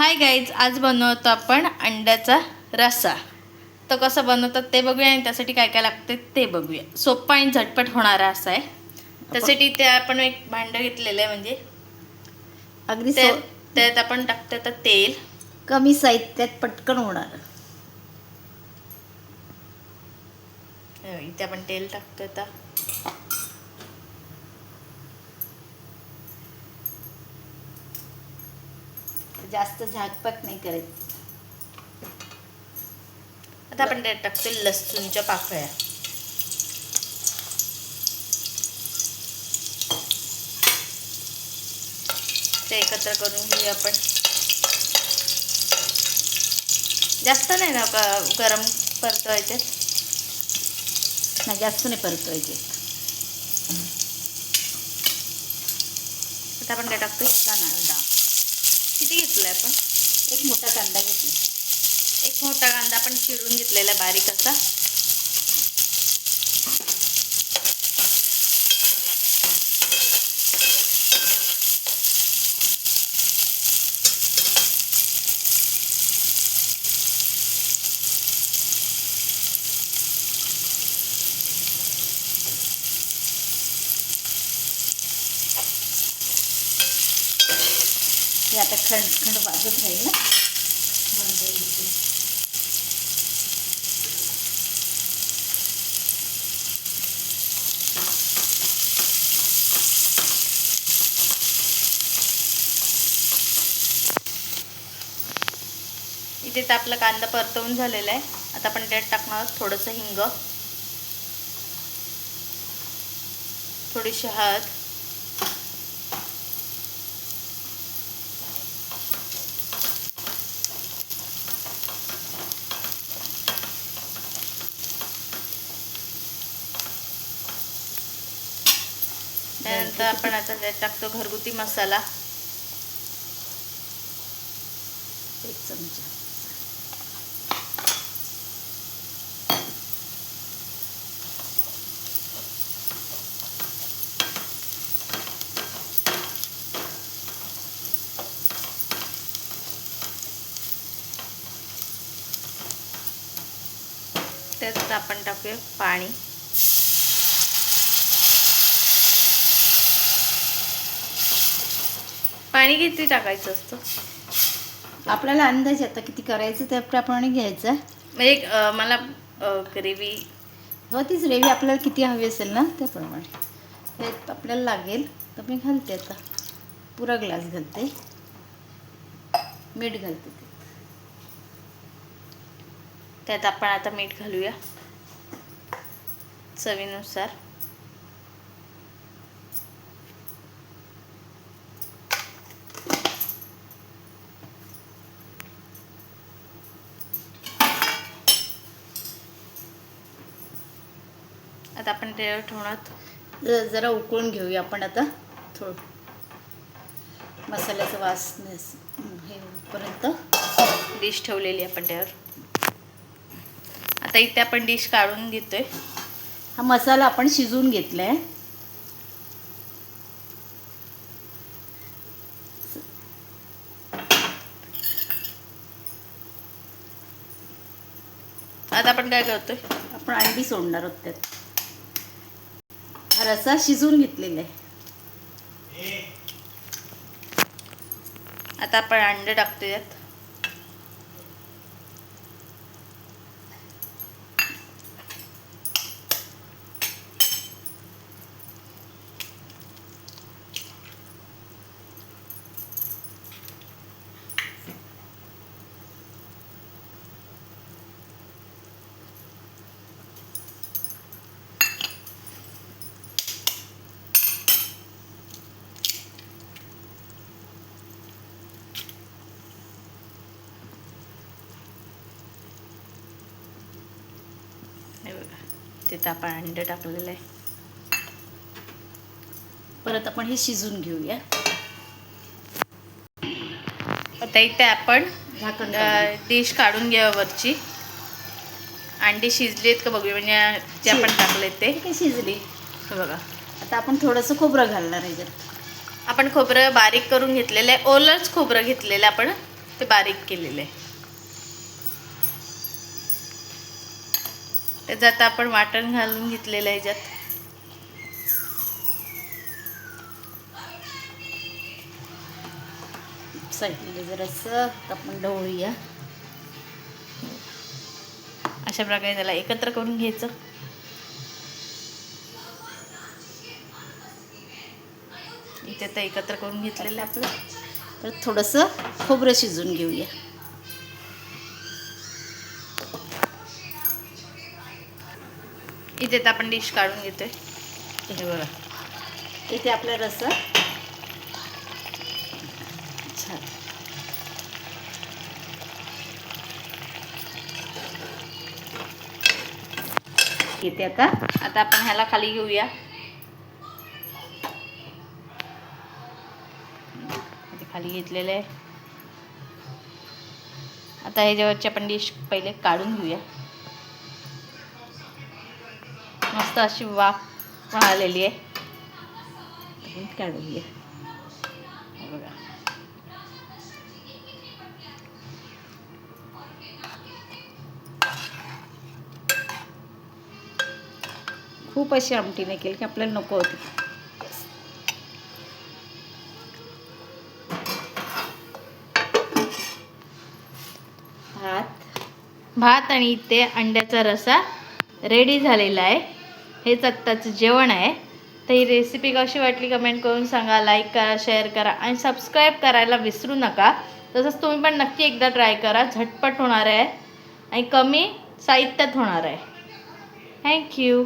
Hi guys, आज बनवतो आपण अंड्याचा रस्सा. तो कसा बनवतात ते बघूया आणि त्यासाठी काय काय लागते ते बघूया. सोपा आणि झटपट होणारा असा आहे. त्यासाठी ते आपण एक भांडं घेतलेलं आहे, म्हणजे अगदी त्यात आपण टाकतो आता तेल. कमी साहित्यात पटकन होणार. इथे आपण तेल टाकतो आता. जास्त झाकपट नाही करायचं. आता आपण त्यात टाकतो लसूणच्या पाकळ्या. ते एकत्र करून घेऊया आपण. जास्त नाही ना गरम परतवायचे, नाही जास्त नाही परतवायचे. आता आपण काय टाकतो कांदा. किती घेतलाय आपण? एक मोठा कांदा घेतला. एक मोठा कांदा आपण चिरून घेतलेला बारीक असा. हे आता खंड वाजत राहील ना. इथे तर आपला कांदा परतवून झालेला आहे. आता आपण त्यात टाकणार आहोत थोडंसं हिंग, थोडीशी हळद, त्यानंतर आपण आता त्यात टाकतो घरगुती मसाला, 1 चमचा. त्यात आपण टाकूया पाणी. पाणी किती टाकायचं असतं? आपल्याला अंदाज आता किती करायचं त्याप्रमाणे घ्यायचं. म्हणजे मला ग्रेव्ही, हो तीच ग्रेव्ही आपल्याला किती हवी असेल ना त्याप्रमाणे. हे आपल्याला लागेल तर मी घालते. आता पुरा ग्लास घालते. मीठ घालते. त्यात आपण आता मीठ घालूया चवीनुसार. आता आपण त्यावर ठेवणार, जरा उकळून घेऊया आपण आता. थोडं मसाल्याचा वास हे होईपर्यंत डिश ठेवलेली आपण त्यावर. आता इथे आपण डिश काढून घेतोय. हा मसाला आपण शिजवून घेतलाय. आता आपण काय करतोय, आपण अंडी सोडणार आहोत त्यात. हा रस्सा शिजवून घेतलेला आहे. आता आपण अंडे टाकतोय यात. तिथं आपण अंडे टाकलेलं आहे. परत आपण हे शिजवून घेऊया. आता इथे आपण झाकण डिश काढून घ्या वरची. अंडी शिजलीत का बघूया, म्हणजे जे आपण टाकले ते शिजली बघा. आता आपण थोडंसं खोबरं घालणार आहे. आपण खोबरं बारीक करून घेतलेलं आहे. ओलंच खोबरं घेतलेलं आपण. ते बारीक केलेलं आहे. त्याच्यात आपण वाटण घालून घेतलेलं आहे. ह्याच्यात साईडला जरासं आपण ढवळूया. अशा प्रकारे त्याला एकत्र करून घ्यायचं. इथे तर एकत्र करून घेतलेलं आहे आपलं. तर थोडंसं खोबरं शिजवून घेऊया. इथे तर आपण डिश काढून घेतोय. हे बघा, इथे आपला रस्सा छान. इथे आता आपण ह्याला खाली घेऊया. इथे खाली घेतलेलं आहे. आता ह्याच्यावरची आपण डिश पहिले काढून घेऊया. मस्त अशी वाफ वाहलेली आहे. काढूया. हे बघा, खूप अशी आमटी नाही केली की आपल्याला नको होती. भात आणि इथे अंड्याचा रस्सा रेडी झालेला आहे. हेच आत्ताचं जेवण आहे. तर ही रेसिपी कशी वाटली कमेंट करून सांगा. लाईक करा, शेअर करा आणि सबस्क्राईब करायला विसरू नका. तसंच तुम्ही पण नक्की एकदा ट्राय करा. झटपट होणार आहे आणि कमी साहित्यात होणार आहे. थँक्यू.